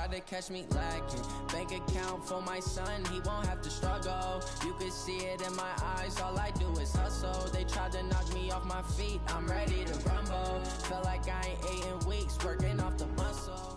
rather catch me lacking. Bank account for my son, he won't have to struggle. You can see it in my eyes, all I do is hustle. They tried to knock me off my feet, I'm ready to rumble. Feel like I ain't ate in weeks, working off the muscle.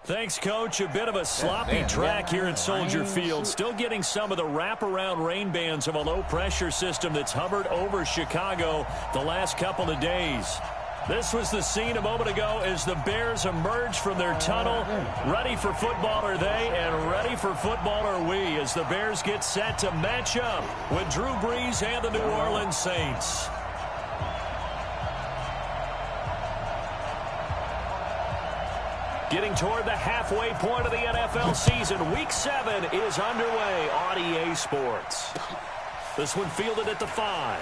Thanks, Coach. A bit of a sloppy track here at Soldier Field. Still getting some of the wraparound rain bands of a low-pressure system that's hovered over Chicago the last couple of days. This was the scene a moment ago as the Bears emerged from their tunnel. Ready for football are they, and ready for football are we, as the Bears get set to match up with Drew Brees and the New Orleans Saints. Getting toward the halfway point of the NFL season. Week 7 is underway on EA Sports. This one fielded at the 5.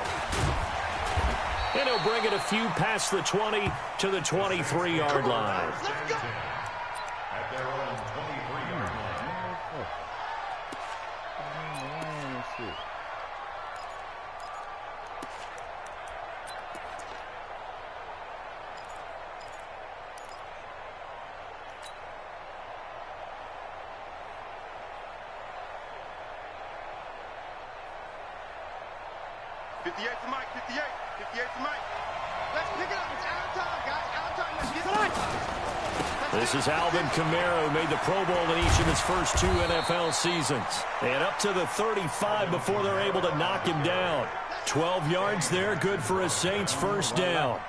And he'll bring it a few past the 20 to the 23-yard line. Let's go. At their own 23-yard line. 58 to Mike, 58 to Mike. Let's pick it up. It's out of time, guys. Out of time. Let's get it. This is Alvin Kamara, who made the Pro Bowl in each of his first 2 NFL seasons. And up to the 35 before they're able to knock him down. 12 yards there, good for a Saints first down.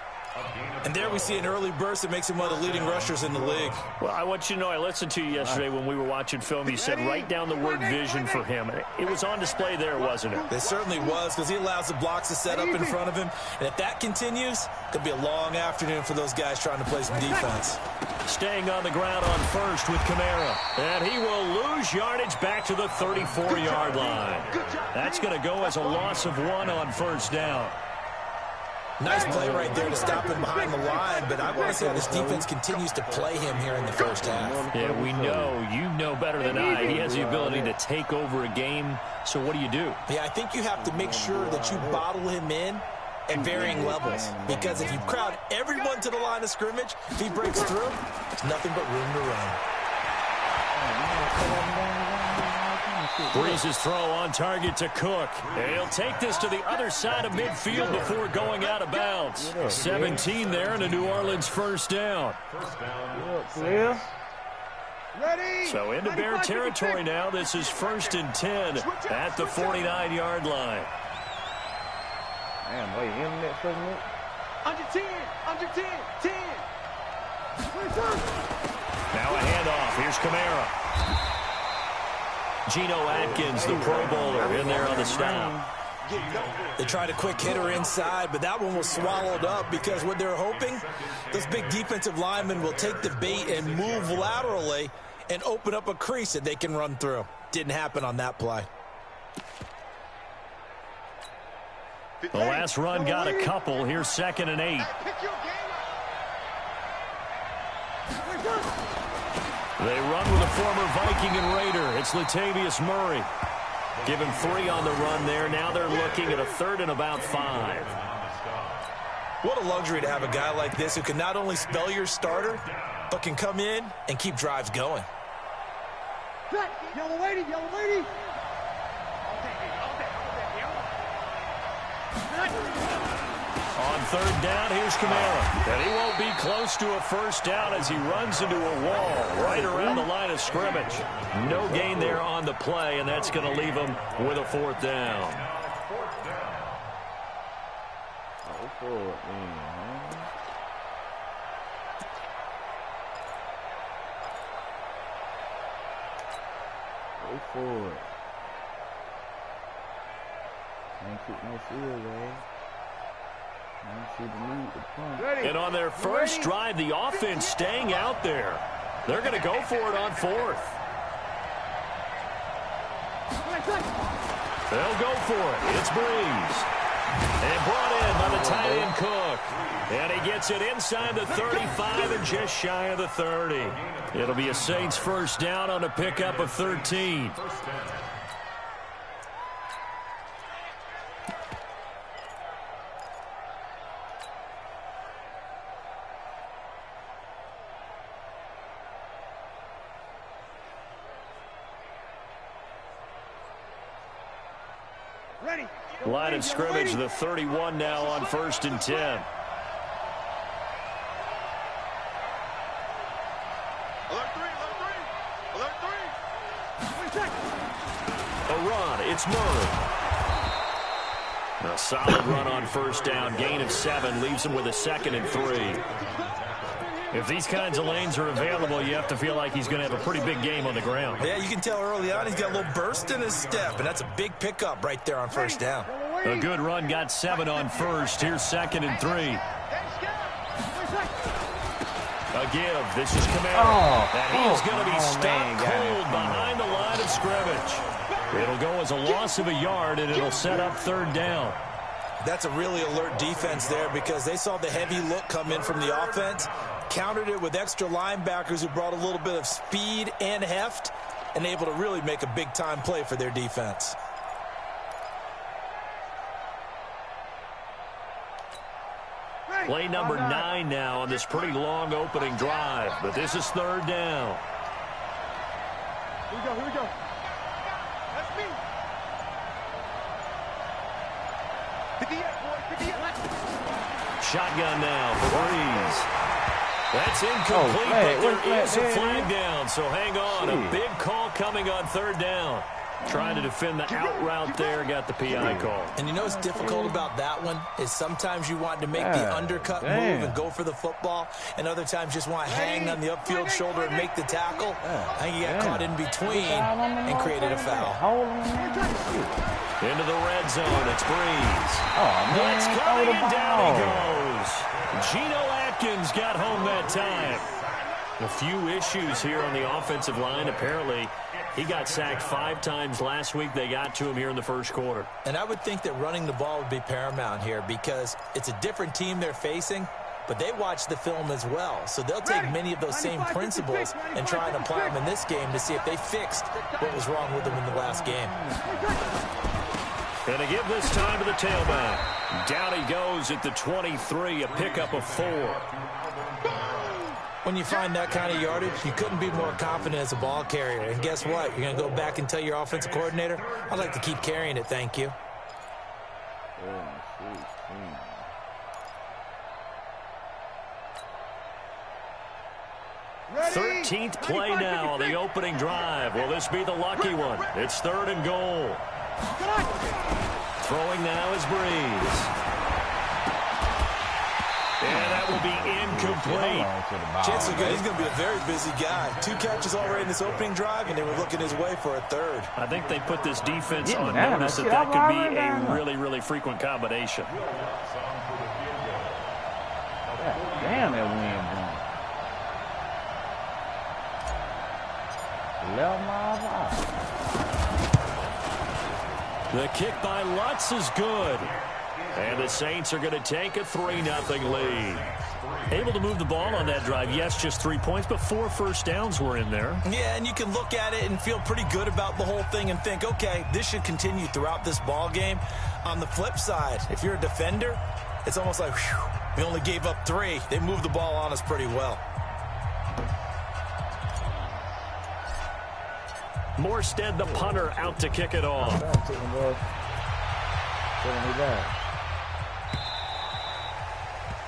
And there we see an early burst that makes him one of the leading rushers in the league. Well, I want you to know, I listened to you yesterday when we were watching film. You said write down the word vision for him. It was on display there, wasn't it? It certainly was, because he allows the blocks to set up in front of him. And if that continues, it could be a long afternoon for those guys trying to play some defense. Staying on the ground on first with Kamara. And he will lose yardage back to the 34-yard line. That's going to go as a loss of 1 on first down. Nice play right there to stop him behind the line, but I want to say this defense continues to play him here in the first half. Yeah, we know. You know better than I. He has the ability to take over a game, so what do you do? Yeah, I think you have to make sure that you bottle him in at varying levels, because if you crowd everyone to the line of scrimmage, if he breaks through, it's nothing but room to run. Brees' throw on target to Cook. And he'll take this to the other side of midfield before going out of bounds. 17 there and a New Orleans first down. So into Bear territory now. This is 1st and 10 at the 49-yard line. Man, wait, him that first minute? Under 10, under 10, 10. Now a handoff. Here's Kamara. Geno Atkins, the Pro Bowler, in there on the stop. They tried a quick hitter inside, but that one was swallowed up because what they're hoping, those big defensive linemen will take the bait and move laterally and open up a crease that they can run through. Didn't happen on that play. The last run got a couple. Here's 2nd and 8. They run with a former Viking and Raider. It's Latavius Murray. Give him 3 on the run there. Now they're looking at a 3rd and about 5. What a luxury to have a guy like this who can not only spell your starter, but can come in and keep drives going. Yellow lady, yellow lady. On 3rd down, here's Kamara. And he won't be close to a first down as he runs into a wall right around the line of scrimmage. No gain there on the play, and that's going to leave him with a 4th down. Go forward. Ain't kick no field goal. And on their first drive, the offense staying out there. They're going to go for it on 4th. They'll go for it. It's Brees. And brought in by the tight end Cook. And he gets it inside the 35 and just shy of the 30. It'll be a Saints first down on a pickup of 13. Line of scrimmage, the 31 now on 1st and 10. Alert three. A run, it's Murray. A solid run on 1st down, gain of 7, leaves him with a 2nd and 3. If these kinds of lanes are available, you have to feel like he's going to have a pretty big game on the ground. Yeah, you can tell early on he's got a little burst in his step, and that's a big pickup right there on 1st down. A good run, got 7 on 1st. Here's 2nd and 3. A give. This is Camaro. And he's going to be stopped cold behind the line of scrimmage. It'll go as a loss of a yard, and it'll set up 3rd down. That's a really alert defense there because they saw the heavy look come in from the offense, countered it with extra linebackers who brought a little bit of speed and heft, and able to really make a big-time play for their defense. Play number 9 now on this pretty long opening drive, but this is 3rd down. Here we go. That's me. 58, boy, 58. Shotgun now for Breeze. That's incomplete, but there is a flag down, so hang on. A big call coming on 3rd down. Trying to defend the out route there, got the PI call. And you know what's difficult about that one is sometimes you want to make the undercut move and go for the football, and other times just want to hang on the upfield shoulder and make the tackle. I think he got caught in between and created a foul. Into the red zone, it's Breeze. That's coming, and down he goes. Geno Atkins got home that time. A few issues here on the offensive line. Apparently, he got sacked 5 times last week. They got to him here in the 1st quarter. And I would think that running the ball would be paramount here because it's a different team they're facing, but they watch the film as well. So they'll take many of those same principles and try and apply them in this game to see if they fixed what was wrong with them in the last game. Going to give this time to the tailback. Down he goes at the 23, a pickup of 4. When you find that kind of yardage, you couldn't be more confident as a ball carrier. And guess what? You're going to go back and tell your offensive coordinator, I'd like to keep carrying it, thank you. 13th play now on the opening drive. Will this be the lucky one? It's 3rd and goal. Throwing now is Breeze. And that will be incomplete. Chances are good he's going to be a very busy guy. 2 catches already in this opening drive, and they were looking his way for a 3rd. I think they put this defense on notice that could be a really, really frequent combination. Damn, that wind blowing. 11 miles an hour. The kick by Lutz is good. And the Saints are going to take a 3-0 lead. Able to move the ball on that drive. Yes, just 3 points, but 4 first downs were in there. Yeah, and you can look at it and feel pretty good about the whole thing and think, okay, this should continue throughout this ball game. On the flip side, if you're a defender, it's almost like, whew, we only gave up 3. They moved the ball on us pretty well. Morstead, the punter, out to kick it off.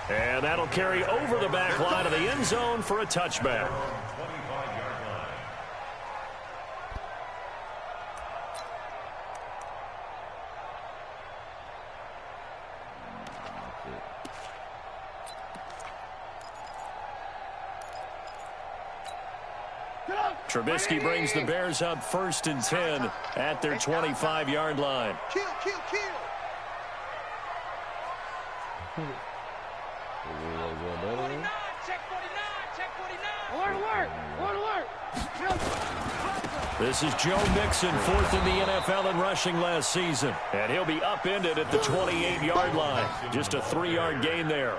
And that'll carry over the back line of the end zone for a touchback. Trubisky brings the Bears up 1st and 10 at their 25-yard line. Kill. This is Joe Mixon, 4th in the NFL in rushing last season. And he'll be upended at the 28-yard line. Just a 3-yard gain there.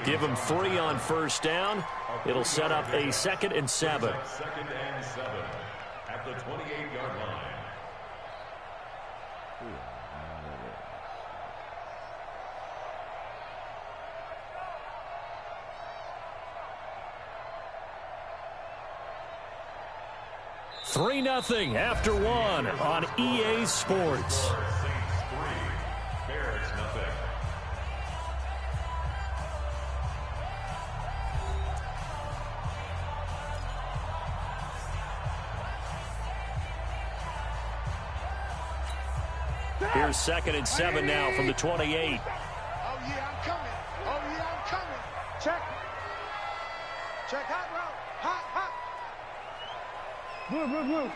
Give him 3 on 1st down. It'll set up a 2nd and 7. 2nd and 7 at the 28-yard line. $3-0 after 1 on EA Sports. Here's 2nd and 7 now from the 28. Oh, yeah, I'm coming. Oh, yeah, I'm coming. Check. Check. Hot route. Hot. Move.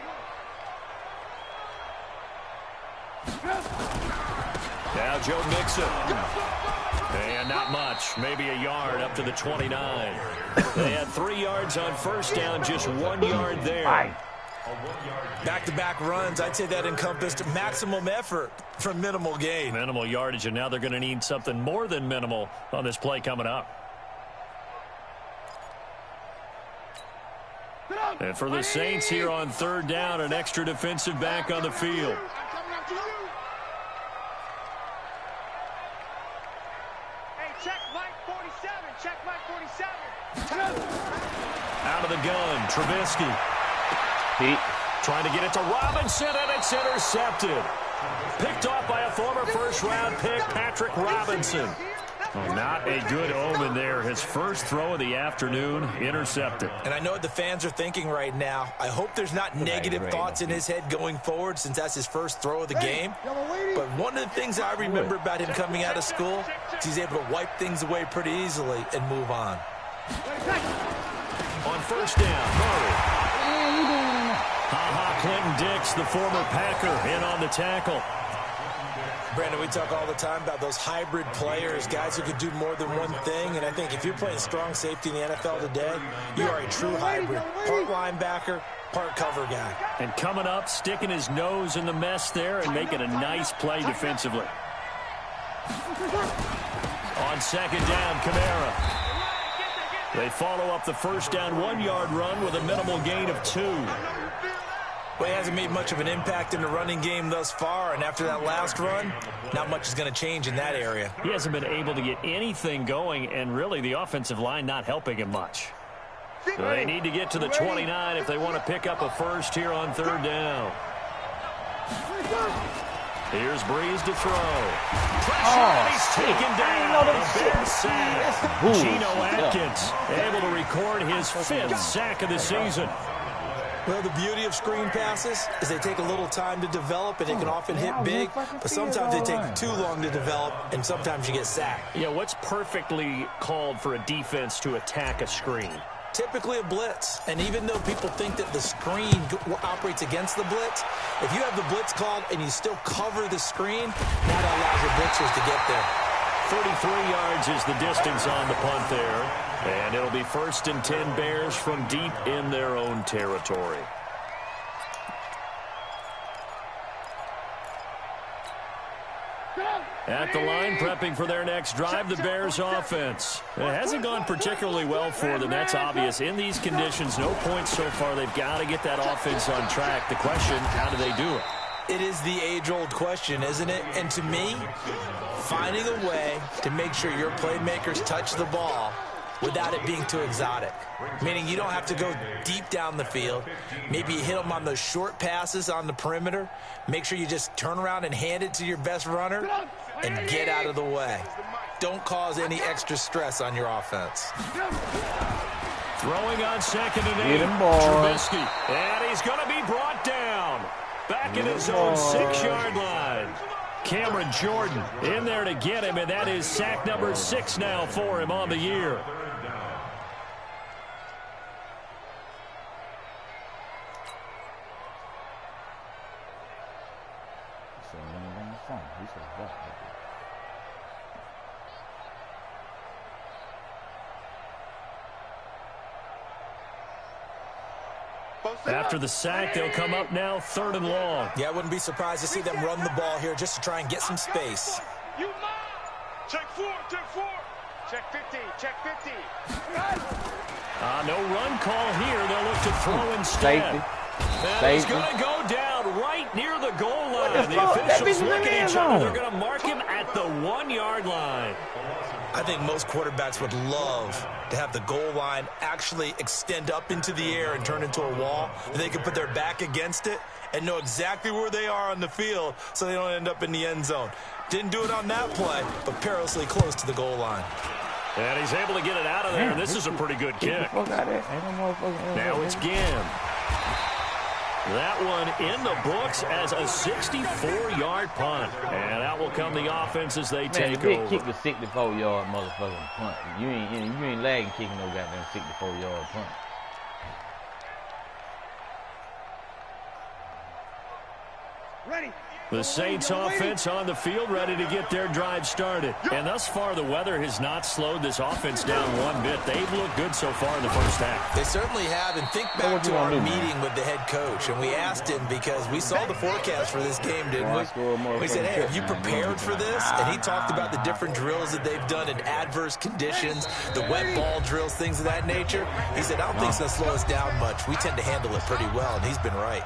Now Joe Mixon. And not much. Maybe a yard up to the 29. They had 3 yards on first down, just 1 yard there. Back-to-back runs, I'd say that encompassed maximum effort for minimal gain. Minimal yardage, and now they're going to need something more than minimal on this play coming up. And for the Saints here on 3rd down, an extra defensive back on the field. Check Mike 47. Check Mike 47. Out of the gun, Trubisky. Pete. Trying to get it to Robinson, and it's intercepted. Picked off by a former first-round pick, Patrick Robinson. Oh, not a good omen there. His first throw of the afternoon, intercepted. And I know what the fans are thinking right now. I hope there's not negative thoughts in his head going forward since that's his first throw of the game. But one of the things I remember about him coming out of school is he's able to wipe things away pretty easily and move on. On first down, Murray. Clinton Dix, the former Packer, in on the tackle. Brandon, we talk all the time about those hybrid players, guys who could do more than one thing. And I think if you're playing strong safety in the NFL today, you are a true hybrid. Part linebacker, part cover guy. And coming up, sticking his nose in the mess there and making a nice play defensively. On 2nd down, Kamara. They follow up the first down 1-yard run with a minimal gain of 2. Well, he hasn't made much of an impact in the running game thus far, and after that last run, not much is going to change in that area. He hasn't been able to get anything going, and really the offensive line not helping him much. So they need to get to the 29 if they want to pick up a first here on 3rd down. Here's Breeze to throw. Pressure, he's taken down. A big sack. Geno Atkins able to record his 5th sack of the season. Well, the beauty of screen passes is they take a little time to develop, and they can often hit big, but sometimes they take too long to develop, and sometimes you get sacked. Yeah, what's perfectly called for a defense to attack a screen? Typically a blitz, and even though people think that the screen operates against the blitz, if you have the blitz called and you still cover the screen, that allows your blitzers to get there. 33 yards is the distance on the punt there. And it'll be 1st and 10 Bears from deep in their own territory. At the line, prepping for their next drive, the Bears offense. It hasn't gone particularly well for them. That's obvious. In these conditions, no points so far. They've got to get that offense on track. The question, how do they do it? It is the age-old question, isn't it? And to me, finding a way to make sure your playmakers touch the ball without it being too exotic. Meaning you don't have to go deep down the field. Maybe you hit them on those short passes on the perimeter. Make sure you just turn around and hand it to your best runner and get out of the way. Don't cause any extra stress on your offense. Throwing on 2nd and 8. Trubisky. And he's going to be brought down. Back in his own 6-yard line. Cameron Jordan in there to get him, and that is sack number 6 now for him on the year. After the sack, they'll come up now 3rd and long. Yeah, I wouldn't be surprised to see them run the ball here just to try and get some space. Check 4, check 4. Check 50, check 50. No run call here. They'll look to throw instead. And he's going to go down right near the goal line. The officials look at each other. They're going to mark him at the 1-yard line. I think most quarterbacks would love to have the goal line actually extend up into the air and turn into a wall. They can put their back against it and know exactly where they are on the field so they don't end up in the end zone. Didn't do it on that play, but perilously close to the goal line. And he's able to get it out of there. This is a pretty good kick. Now it's Ginn. That one in the books as a 64-yard punt. And out will come the offense as they take over. Kick the 64-yard motherfucking punt. You ain't lagging kicking no goddamn 64-yard punt. Ready. The Saints offense on the field, ready to get their drive started. And thus far, the weather has not slowed this offense down one bit. They've looked good so far in the first half. They certainly have. And think back to our meeting with the head coach. And we asked him, because we saw the forecast for this game, didn't we? We said, hey, have you prepared for this? And he talked about the different drills that they've done in adverse conditions, the wet ball drills, things of that nature. He said, I don't think it's going to slow us down much. We tend to handle it pretty well, and he's been right.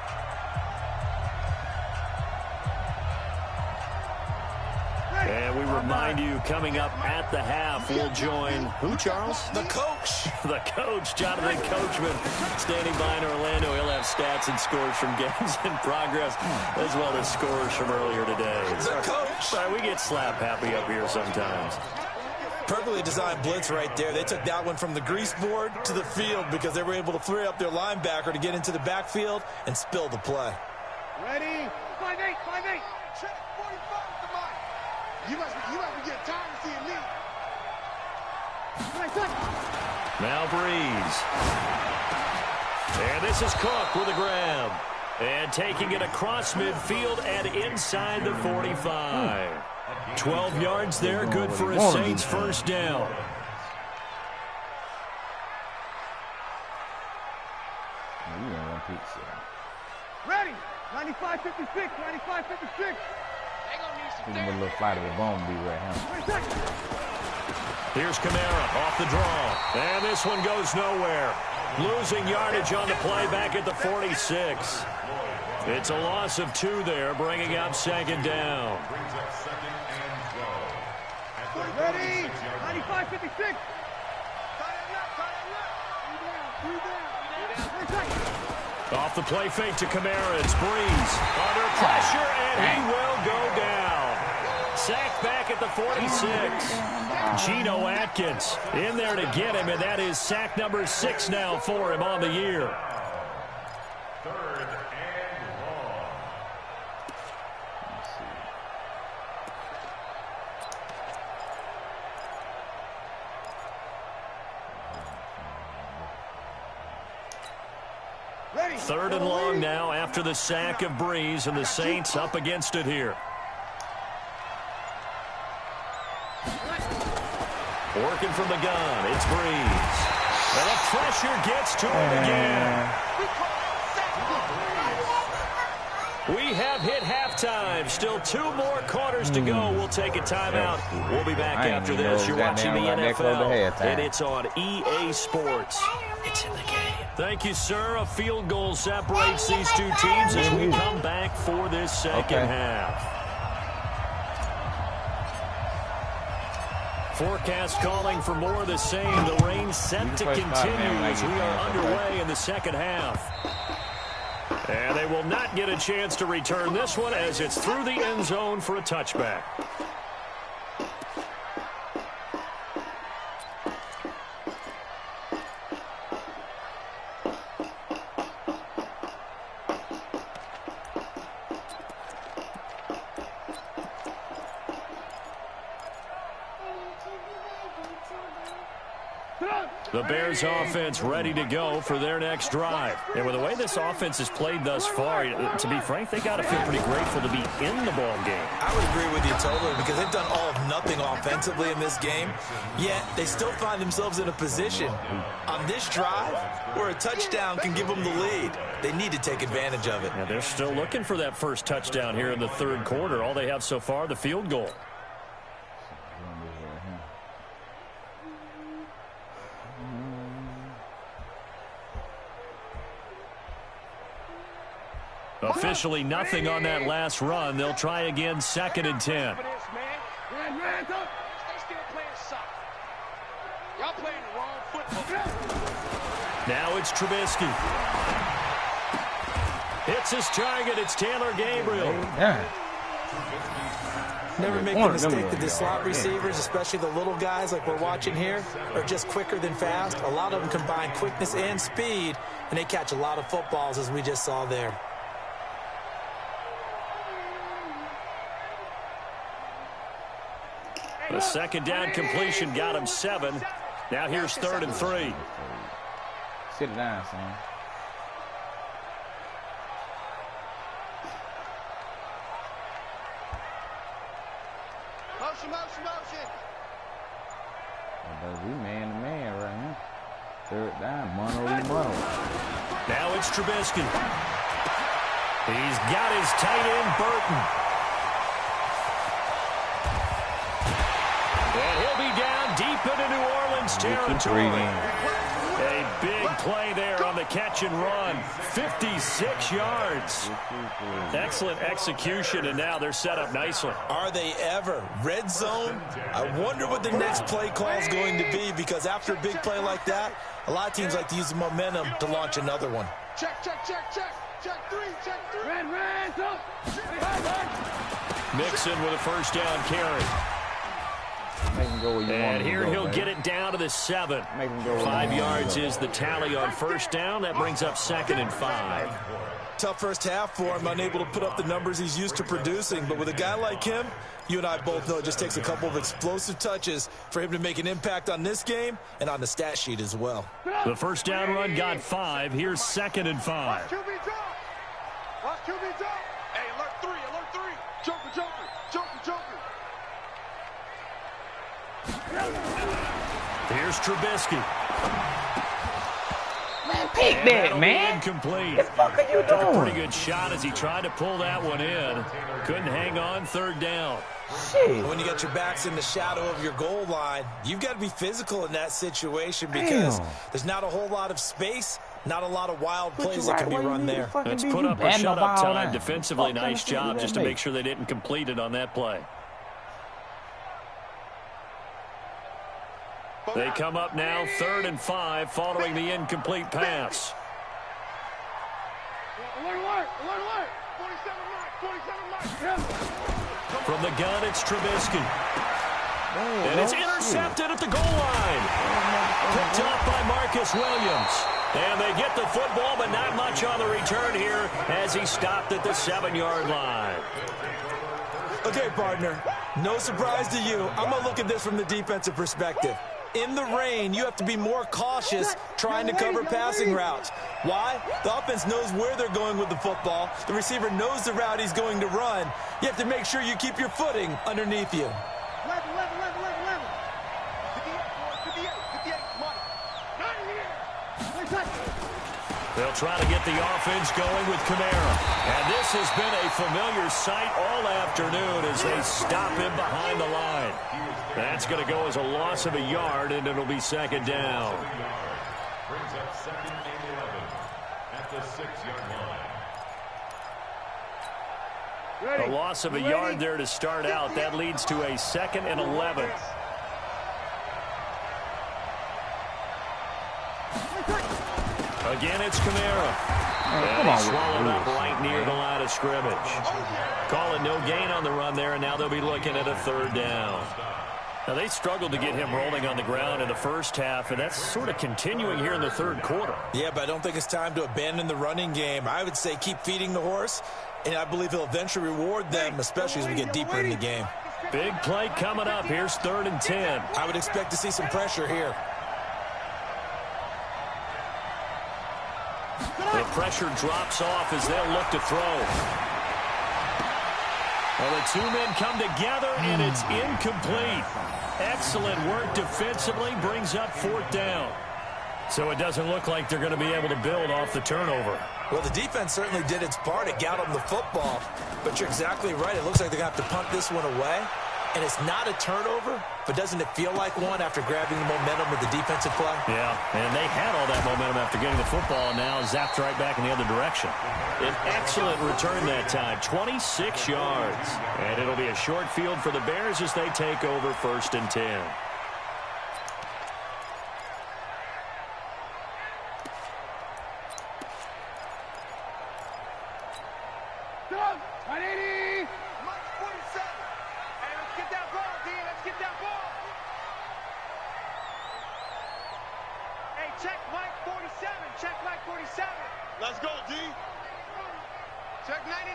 And we remind you, coming up at the half, we'll join who, Charles? The coach. The coach, Jonathan Coachman, standing by in Orlando. He'll have stats and scores from games in progress, as well as scores from earlier today. The coach. Sorry, we get slap happy up here sometimes. Perfectly designed blitz right there. They took that one from the grease board to the field because they were able to free up their linebacker to get into the backfield and spill the play. Ready. 5-8, 5-8. Check 45 with the mic. You must be getting tired of seeing me. Now Breeze. And this is Cook with a grab. And taking it across midfield and inside the 45. 12 yards there, good for a Saints first down. Ready. 95-56, 95-56. Give him a little flight of the bone be right now. Here's Kamara off the draw. And this one goes nowhere. Losing yardage on the play back at the 46. It's a loss of 2 there, bringing up second down. Ready. 95-56. Off the play fake to Kamara. It's Breeze under pressure, and he will go down. Sacked back at the 46. Geno Atkins in there to get him, and that is sack number 6 now for him on the year. Third and long. Ready. Third and long now after the sack of Breeze, and the Saints up against it here. Working from the gun, it's Breeze. And the pressure gets to him again. We have hit halftime. Still 2 more quarters to go. We'll take a timeout. We'll be back after this. You're watching the NFL, and it's on EA Sports. It's in the game. Thank you, sir. A field goal separates these two teams as we come back for this second half. Forecast calling for more of the same. The rain set to continue as we are underway in the second half. And they will not get a chance to return this one as it's through the end zone for a touchback. The Bears offense ready to go for their next drive. And with the way this offense has played thus far, to be frank, they got to feel pretty grateful to be in the ball game. I would agree with you totally, because they've done all of nothing offensively in this game, yet they still find themselves in a position on this drive where a touchdown can give them the lead. They need to take advantage of it. Yeah, they're still looking for that first touchdown here in the third quarter. All they have so far, the field goal. Officially nothing on that last run. They'll try again, 2nd and 10. Now it's Trubisky. Hits his target. It's Taylor Gabriel. Never make the mistake that the slot receivers, especially the little guys like we're watching here, are just quicker than fast. A lot of them combine quickness and speed, and they catch a lot of footballs, as we just saw there. The second down completion got him 7. Now here's 3rd and 3. Sit it down, son. Motion. We man to man right now. 3rd down, mono. Now it's Trubisky. He's got his tight end, Burton. And he'll be down deep into New Orleans territory. A big play there on the catch and run. 56 yards. Excellent execution, and now they're set up nicely. Are they ever? Red zone? I wonder what the next play call is going to be, because after a big play like that, a lot of teams like to use the momentum to launch another one. Check 3. Red zone. Mixon with a first down carry. Make him go where you want And him here to go, he'll man. get it down to the 7. Make him go where 5 you want him yards to go. is the tally on first down. That brings up 2nd and 5. Tough first half for him, unable to put up the numbers he's used to producing. But with a guy like him, you and I both know it just takes a couple of explosive touches for him to make an impact on this game and on the stat sheet as well. The first down run got 5. Here's 2nd and 5. QB drop. Hey, alert 3. Joker. Here's Trubisky. Man, pick that, That'll be man. incomplete. What the fuck are you Took a pretty doing? good shot as he tried to pull that one in. Couldn't hang on. 3rd down. Shit. When you got your backs in the shadow of your goal line, you've got to be physical in that situation, because there's not a whole lot of space, not a lot of wild plays that can be run there. Let's put up or shut up time. Defensively, nice job just to make sure they didn't complete it on that play. They come up now, 3rd and 5, following the incomplete pass. Alert. 47 mark. From the gun, it's Trubisky. And it's intercepted at the goal line. Picked up by Marcus Williams. And they get the football, but not much on the return here as he stopped at the 7-yard line. Okay, partner, no surprise to you. I'm going to look at this from the defensive perspective. In the rain, you have to be more cautious trying to cover passing routes. Why? The offense knows where they're going with the football. The receiver knows the route he's going to run. You have to make sure you keep your footing underneath you. 11. 58, come on. Not here. They'll try to get the offense going with Kamara. And this has been a familiar sight all afternoon as they stop him behind the line. That's going to go as a loss of a yard, and it'll be 2nd down. Brings up 2nd and 11 at the 6-yard line. A loss of a yard there to start out. That leads to a 2nd and 11. Again, it's Kamara. And he swallowed up right near the line of scrimmage. Calling no gain on the run there, and now they'll be looking at a 3rd down. Now, they struggled to get him rolling on the ground in the first half, and that's sort of continuing here in the 3rd quarter. Yeah, but I don't think it's time to abandon the running game. I would say keep feeding the horse, and I believe he'll eventually reward them, especially as we get deeper in the game. Big play coming up. Here's 3rd and 10. I would expect to see some pressure here. The pressure drops off as they'll look to throw. Well, the 2 men come together, and it's incomplete. Excellent work defensively, brings up 4th down. So it doesn't look like they're going to be able to build off the turnover. Well, the defense certainly did its part. It got them the football. But you're exactly right. It looks like they're going to have to punt this one away. And it's not a turnover, but doesn't it feel like one after grabbing the momentum with the defensive play? Yeah, and they had all that momentum after getting the football, and now zapped right back in the other direction. An excellent return that time, 26 yards. And it'll be a short field for the Bears as they take over 1st and 10. Let's go, D. Check 99.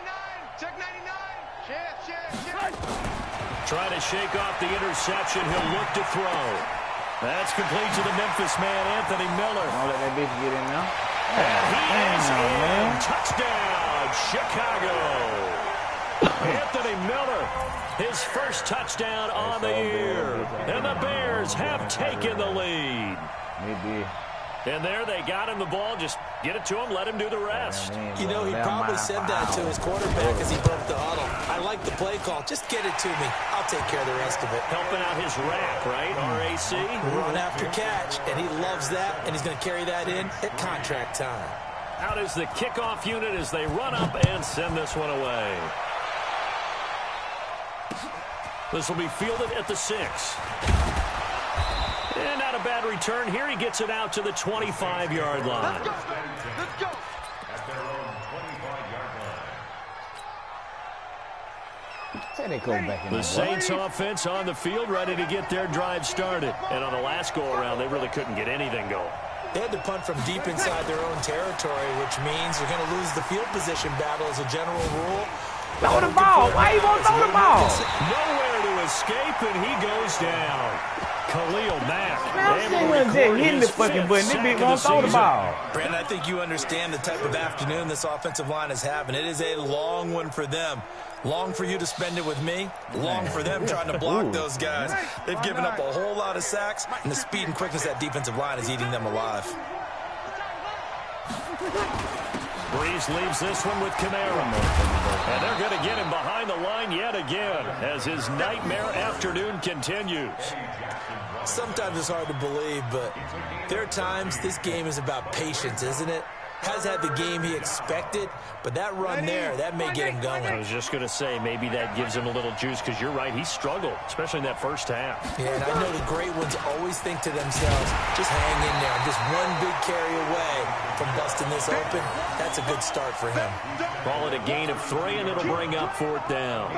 Check 99. Trying to shake off the interception. He'll look to throw. That's complete to the Memphis man, Anthony Miller. Don't let that bitch get in now. And he is in. Touchdown, Chicago. Anthony Miller, his first touchdown on the year. And the Bears have taken the lead. Maybe. And there they got him the ball. Just get it to him, let him do the rest. You know, he probably said that to his quarterback as he broke the huddle. I like the play call. Just get it to me. I'll take care of the rest of it. Helping out his rack, right? RAC. Run after catch, and he loves that, and he's going to carry that in at contract time. Out is the kickoff unit as they run up and send this one away. This will be fielded at the 6. And not a bad return here. He gets it out to the 25-yard line. Let's go. At their own 25-yard line. Say they go back in The Saints offense on the field, ready to get their drive started. And on the last go-around, they really couldn't get anything going. They had to punt from deep inside their own territory, which means they're going to lose the field position battle as a general rule. Throw the ball. Why you won't throw the ball? Nowhere to escape, and he goes down. Khalil Mack. Hitting the fucking button. This bitch won't throw the ball. Brandon, I think you understand the type of afternoon this offensive line is having. It is a long one for them. Long for you to spend it with me. Long for them trying to block those guys. They've given up a whole lot of sacks, and the speed and quickness of that defensive line is eating them alive. Breeze leaves this one with Kamara. And they're going to get him behind the line yet again as his nightmare afternoon continues. Sometimes it's hard to believe, but there are times this game is about patience, isn't it? Has had the game he expected, but that run there, that may get him going. I was just going to say, maybe that gives him a little juice, because you're right, he struggled, especially in that first half. Yeah, and I know the great ones always think to themselves, just hang in there. I'm just one big carry away from busting this open. That's a good start for him. Call it a gain of 3, and it'll bring up 4th down.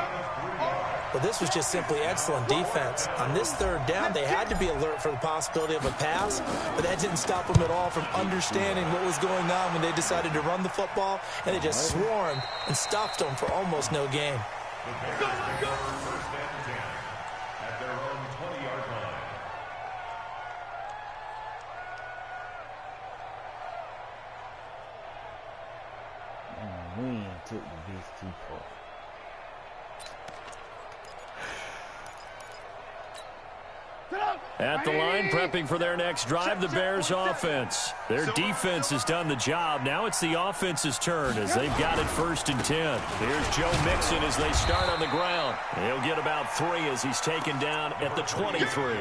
Well, this was just simply excellent defense. On this 3rd down, they had to be alert for the possibility of a pass, but that didn't stop them at all from understanding what was going on when they decided to run the football, and they just swarmed and stopped them for almost no gain. First and 10 at their own 20-yard line. We took the beast too far. At the line, prepping for their next drive, the Bears offense. Their defense has done the job. Now it's the offense's turn as they've got it 1st and 10. Here's Joe Mixon as they start on the ground. He'll get about 3 as he's taken down at the 23.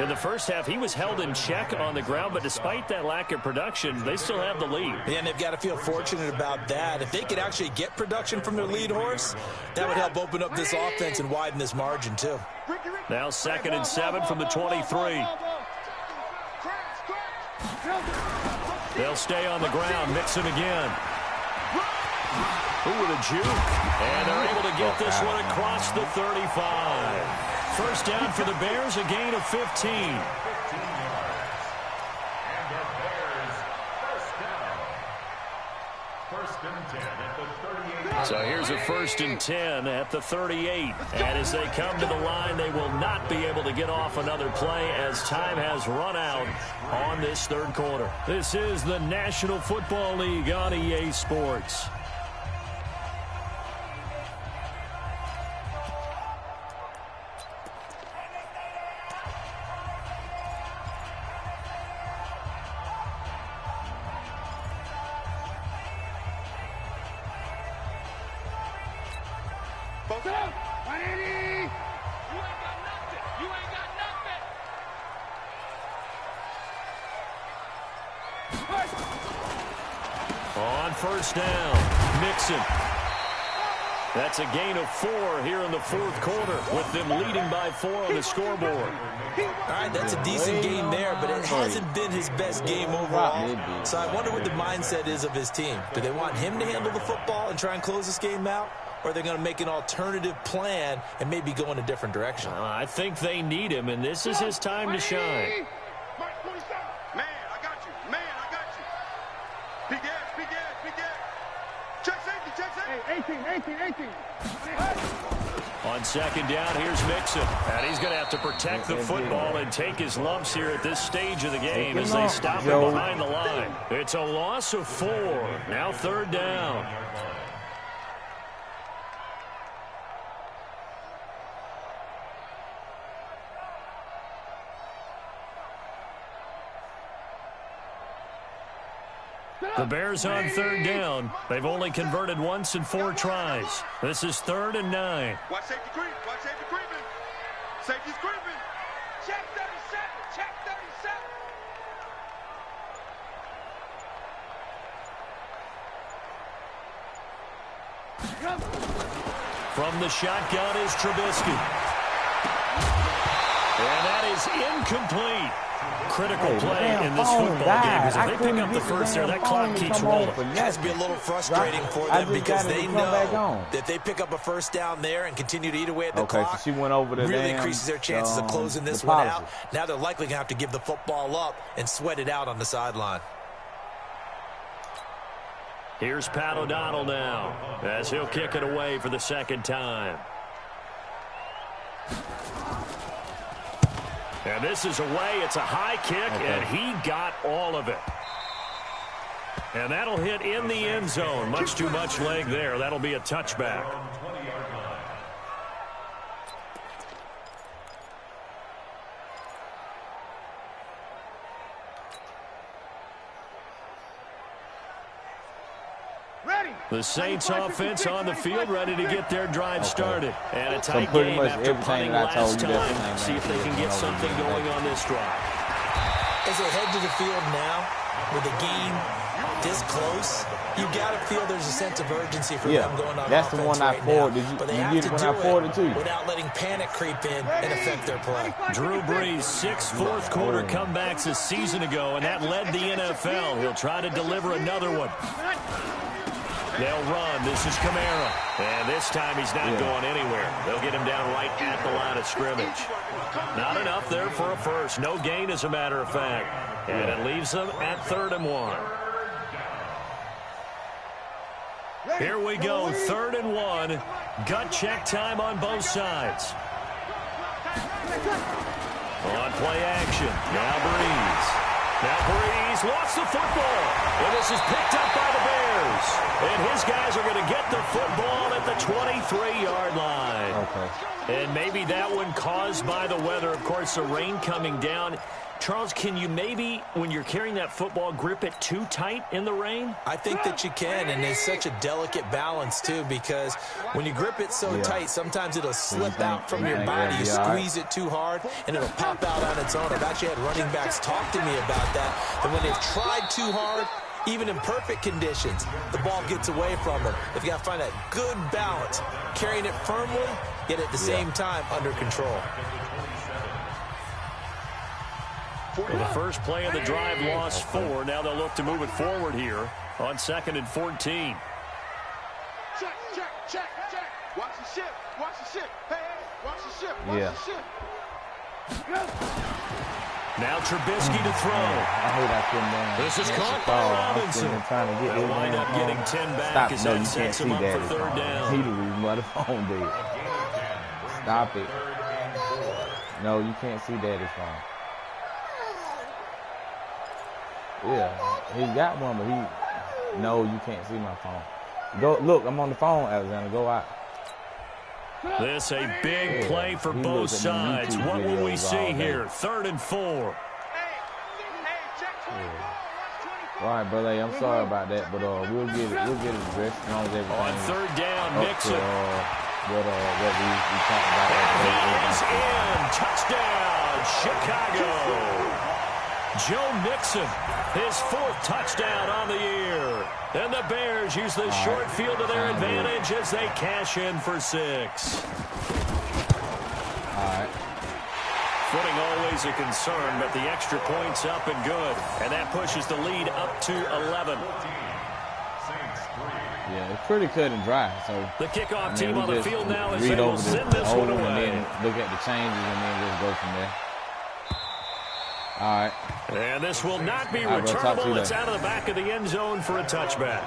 In the first half, he was held in check on the ground, but despite that lack of production, they still have the lead. Yeah, and they've got to feel fortunate about that. If they could actually get production from their lead horse, that would help open up this offense and widen this margin, too. Now 2nd and 7 from the 23. They'll stay on the ground. Mixon again. Ooh, with a juke. And they're able to get this one across the 35. First down for the Bears, a gain of 15. And the Bears first down. 1st and 10 at the 38. So here's a 1st and 10 at the 38. And as they come to the line, they will not be able to get off another play as time has run out on this 3rd quarter. This is the National Football League on EA Sports. On 1st down, Mixon. That's a gain of 4 here in the 4th quarter with them leading by 4 on the scoreboard. All right, that's a decent game there, but it hasn't been his best game overall. So I wonder what the mindset is of his team. Do they want him to handle the football and try and close this game out? Or are they going to make an alternative plan and maybe go in a different direction? I think they need him, and this is his time to shine. Man, I got you. Man, I got you. Big ass, big ass, big ass. Check safety, check safety. 18. On second down, here's Mixon. And he's going to have to protect the football and take his lumps here at this stage of the game as they stop him behind the line. It's a loss of 4. Now third down. The Bears on third down. They've only converted once in 4 tries. This is 3rd and 9. Watch safety creep. Watch safety creeping. Safety's creeping. Check 37. Check 37. From the shotgun is Trubisky. And that is incomplete. Critical play in this football game because if they pick up the first there, that clock keeps rolling. It has to be a little frustrating for them because they know that they pick up a first down there and continue to eat away at the clock. So she went over the really increases their chances of closing this one out. Now they're likely going to have to give the football up and sweat it out on the sideline. Here's Pat O'Donnell now as he'll kick it away for the second time. And this is away. It's a high kick, and he got all of it. And that'll hit in the end zone. Much too much leg there. That'll be a touchback. The Saints offense on the field, ready to get their drive started. And a tight game after punting last time. See if they can get something going on this drive. As they head to the field now, with the game this close, you got to feel there's a sense of urgency for them going on that's offense the one I forwarded. But they have to do it without letting panic creep in and affect their play. Drew Brees, 6 fourth-quarter comebacks a season ago, and that led the NFL. He'll try to deliver another one. They'll run. This is Kamara. And this time he's not going anywhere. They'll get him down right at the line of scrimmage. Not enough there for a first. No gain, as a matter of fact. And it leaves them at 3rd and 1. Here we go, 3rd and 1. Gut check time on both sides. On play action. Now Brees. Now Brees lost the football. And this is picked up by the Bears. And his guys are going to get the football at the 23-yard line. And maybe that one caused by the weather. Of course, the rain coming down. Charles, can you maybe, when you're carrying that football, grip it too tight in the rain? I think that you can, and it's such a delicate balance, too, because when you grip it so tight, sometimes it'll slip out from your body. You squeeze it too hard, and it'll pop out on its own. I've actually had running backs talk to me about that, and when they've tried too hard, even in perfect conditions, the ball gets away from them. They've got to find that good balance, carrying it firmly, yet at the same time under control. Well, the first play of the drive lost 4. Now they'll look to move it forward here on 2nd and 14. Check. Watch the ship. Hey, watch the ship. Watch the ship. Now Trubisky to throw. I hate that pin down. This is caught by Robinson. They'll wind up getting 10 back as that sets him up for 3rd down. He didn't the phone did. Stop it. No, you can't see Daddy's phone. Yeah, he got one, but no, you can't see my phone. Go look, I'm on the phone, Alexander. Go out. This a big play for both sides. What will we see here? 3rd and 4. All right, brother. I'm sorry about that, but we'll get it addressed as long as everything. On 3rd down, Mixon. What we talked about. He's in. Touchdown, Chicago. Joe Mixon, his 4th touchdown on the year. And the Bears use the short field to their advantage as they cash in for 6. All right. Footing always a concern, but the extra point's up and good. And that pushes the lead up to 11. Yeah, it's pretty cut and dry. So the kickoff team on the field now as they will send this one away. And then look at the changes and then just go from there. All right. And this will not be returnable. It's out of the back of the end zone for a touchback.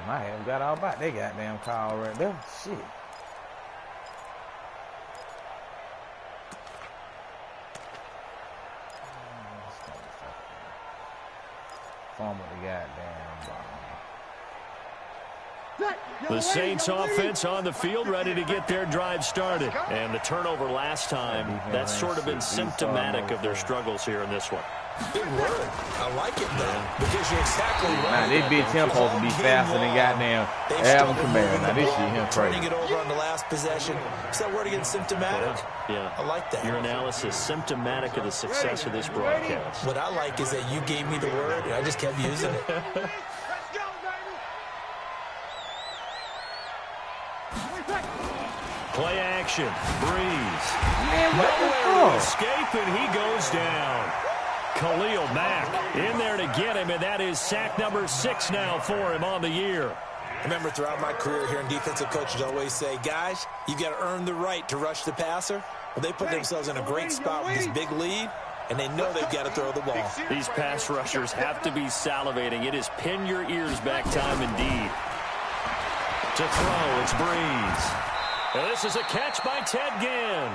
I haven't got all about that goddamn call right there. Shit. Form with the goddamn ball. The Saints offense on the field, ready to get their drive started. And the turnover last time, that's sort of been symptomatic of their struggles here in this one. Big word. I like it, though, because you're exactly right. Now, this bitch him supposed to be faster than goddamn Alvin Kamara. Now, this shit him crazy. Turning it over on the last possession. Is that word again, symptomatic? Yeah. I like that. Your analysis, symptomatic of the success of this broadcast. What I like is that you gave me the word, and I just kept using it. Play action. Breeze. Man, what the Nowhere to fuck? escape, and he goes down. Khalil Mack in there to get him, and that is sack number 6 now for him on the year. I remember throughout my career here in defensive coaches always say, guys, you got to earn the right to rush the passer. Well, they put themselves in a great spot with this big lead, and they know they've got to throw the ball. These pass rushers have to be salivating. It is pin your ears back time indeed. To throw, it's Breeze. And this is a catch by Ted Ginn.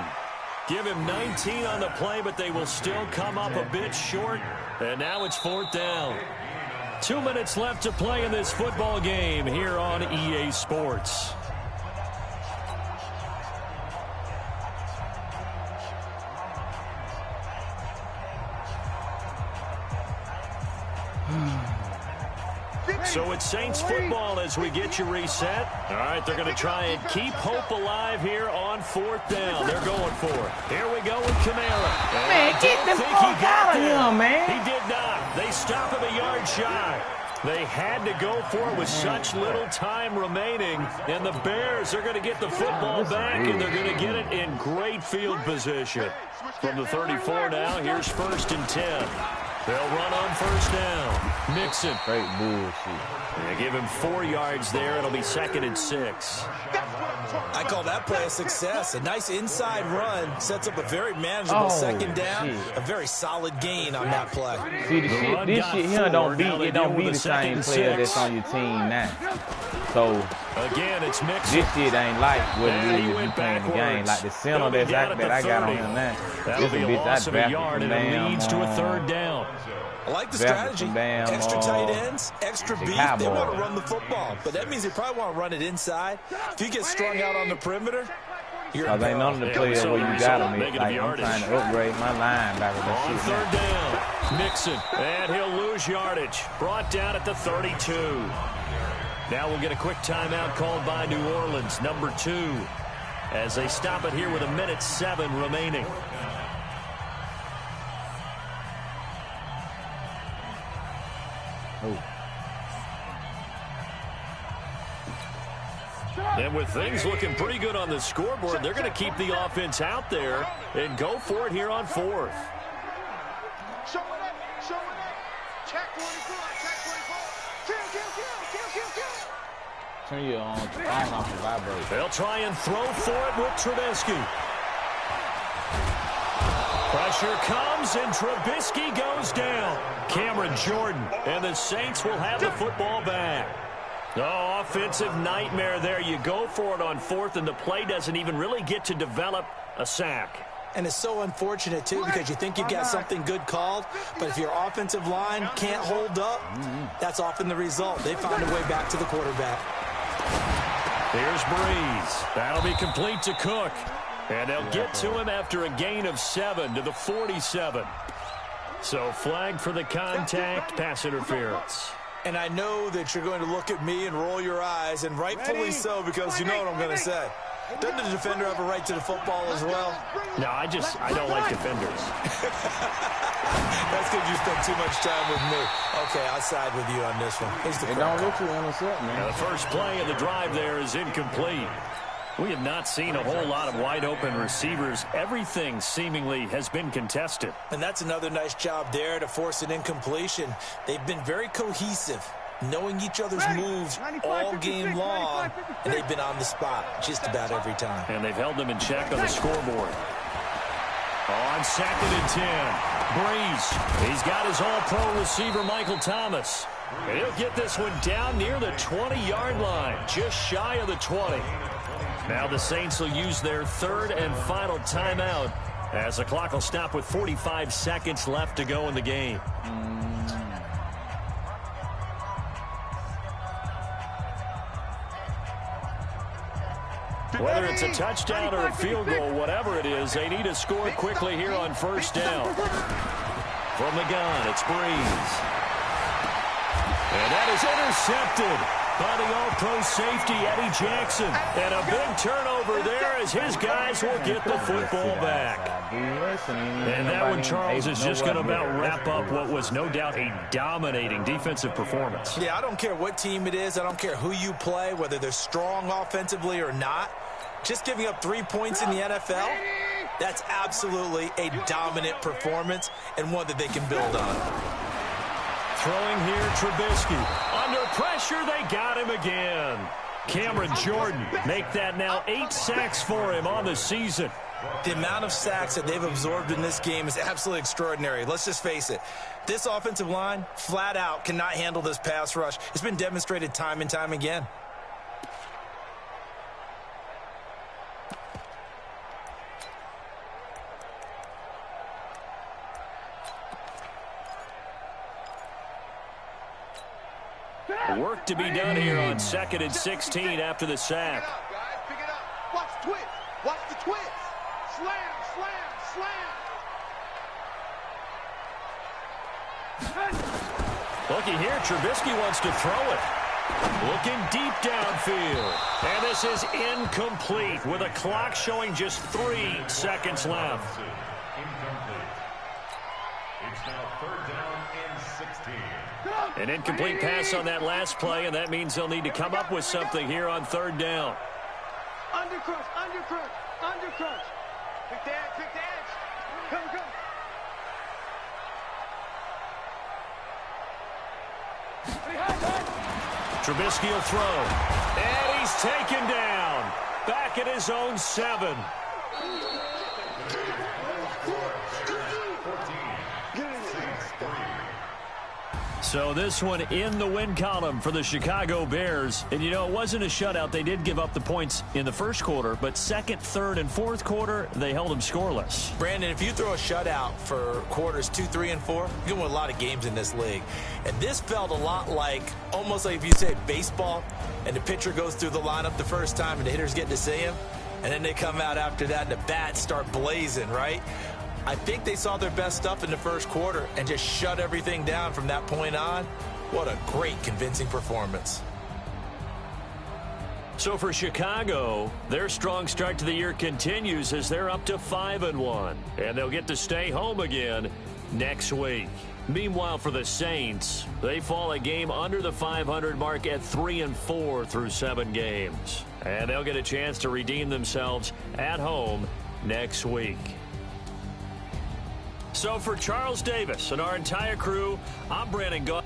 Give him 19 on the play, but they will still come up a bit short. And now it's 4th down. 2 minutes left to play in this football game here on EA Sports. So it's Saints football as we get you reset. All right, they're going to try and keep hope alive here on 4th down. They're going for it. Here we go with Kamara. Man, get the fuck out of here, man. He did not. They stop him a yard shy. They had to go for it with such little time remaining. And the Bears are going to get the football back, and they're going to get it in great field position. From the 34 now, here's 1st and 10. They'll run on 1st down. Mixon. Great bullshit. They give him 4 yards there. It'll be 2nd and 6. I call that play a success. A nice inside run sets up a very manageable 2nd down. Shit. A very solid gain on that play. See, this shit here don't be the same player that's on your team now. So, again, it's Mixon. this shit ain't like what it is if you playing the game. Like the center that I got on him now. That'll be a loss of a yard, and it leads to a 3rd down. I like the strategy. Extra tight ends, extra beef. They want to run the football, but that means they probably want to run it inside. If you get strung out on the perimeter, you're in ain't none of the players where you got them. Like, I'm yardage. trying to upgrade my line back with that On shit. 3rd down, Mixon, and he'll lose yardage. Brought down at the 32. Now we'll get a quick timeout called by New Orleans, number 2, as they stop it here with 1:07 remaining. And with things looking pretty good on the scoreboard, they're going to keep the offense out there and go for it here on 4th. Show it up. Check 24. Kill. Turn your phone off the vibrate. They'll try and throw for it with Trubisky. Pressure comes, and Trubisky goes down. Cameron Jordan, and the Saints will have the football back. Oh, offensive nightmare there. You go for it on 4th, and the play doesn't even really get to develop a sack. And it's so unfortunate, too, because you think you've got something good called, but if your offensive line can't hold up, that's often the result. They found a way back to the quarterback. Here's Breeze. That'll be complete to Cook. And they'll get to him after a gain of 7 to the 47. So flag for the contact, pass interference. And I know that you're going to look at me and roll your eyes, and rightfully so, because you know what I'm going to say. Doesn't the defender have a right to the football as well? No, I don't like defenders. That's because you spent too much time with me. Okay, I'll side with you on this one. They don't let you intercept, man. Now the first play of the drive there is incomplete. We have not seen a whole lot of wide-open receivers. Everything seemingly has been contested. And that's another nice job there to force an incompletion. They've been very cohesive, knowing each other's moves all game long, and they've been on the spot just about every time. And they've held them in check on the scoreboard. On 2nd and 10, Breeze. He's got his all-pro receiver, Michael Thomas. And he'll get this one down near the 20-yard line, just shy of the 20. Now the Saints will use their third and final timeout as the clock will stop with 45 seconds left to go in the game. Whether it's a touchdown or a field goal, whatever it is, they need to score quickly here on first down. From the gun, it's Breeze. And that is intercepted by the all-pro safety, Eddie Jackson. And a big turnover there as his guys will get the football back. And that one, Charles, is just going to about wrap up what was no doubt a dominating defensive performance. Yeah, I don't care what team it is. I don't care who you play, whether they're strong offensively or not. Just giving up 3 points in the NFL, that's absolutely a dominant performance and one that they can build on. Throwing here, Trubisky. Under pressure, they got him again. Cameron Jordan make that now 8 sacks for him on the season. The amount of sacks that they've absorbed in this game is absolutely extraordinary. Let's just face it. This offensive line, flat out, cannot handle this pass rush. It's been demonstrated time and time again. Work to be done here on 2nd and 16 after the sack. Pick it up. Watch the twist. Watch the twist. Slam, slam, slam. Looking here, Trubisky wants to throw it. Looking deep downfield. And this is incomplete with a clock showing just 3 seconds left. Incomplete. It's now 3rd down and 16. An incomplete pass on that last play, and that means they'll need to come up with something here on 3rd down. Undercrunch, undercrunch, undercrunch. Pick the edge, pick the edge. Come, come. Trubisky will throw. And he's taken down. Back at his own 7. So this one in the win column for the Chicago Bears. And, you know, it wasn't a shutout. They did give up the points in the first quarter, but second, third, and fourth quarter, they held them scoreless. Brandon, if you throw a shutout for quarters 2, 3, and 4, you can win a lot of games in this league. And this felt a lot like, almost like if you say baseball, and the pitcher goes through the lineup the first time and the hitters get to see him, and then they come out after that and the bats start blazing, right? I think they saw their best stuff in the first quarter and just shut everything down from that point on. What a great, convincing performance. So for Chicago, their strong start to the year continues as they're up to 5-1. And they'll get to stay home again next week. Meanwhile, for the Saints, they fall a game under the 500 mark at 3-4 through 7 games. And they'll get a chance to redeem themselves at home next week. So for Charles Davis and our entire crew, I'm Brandon Gaudin.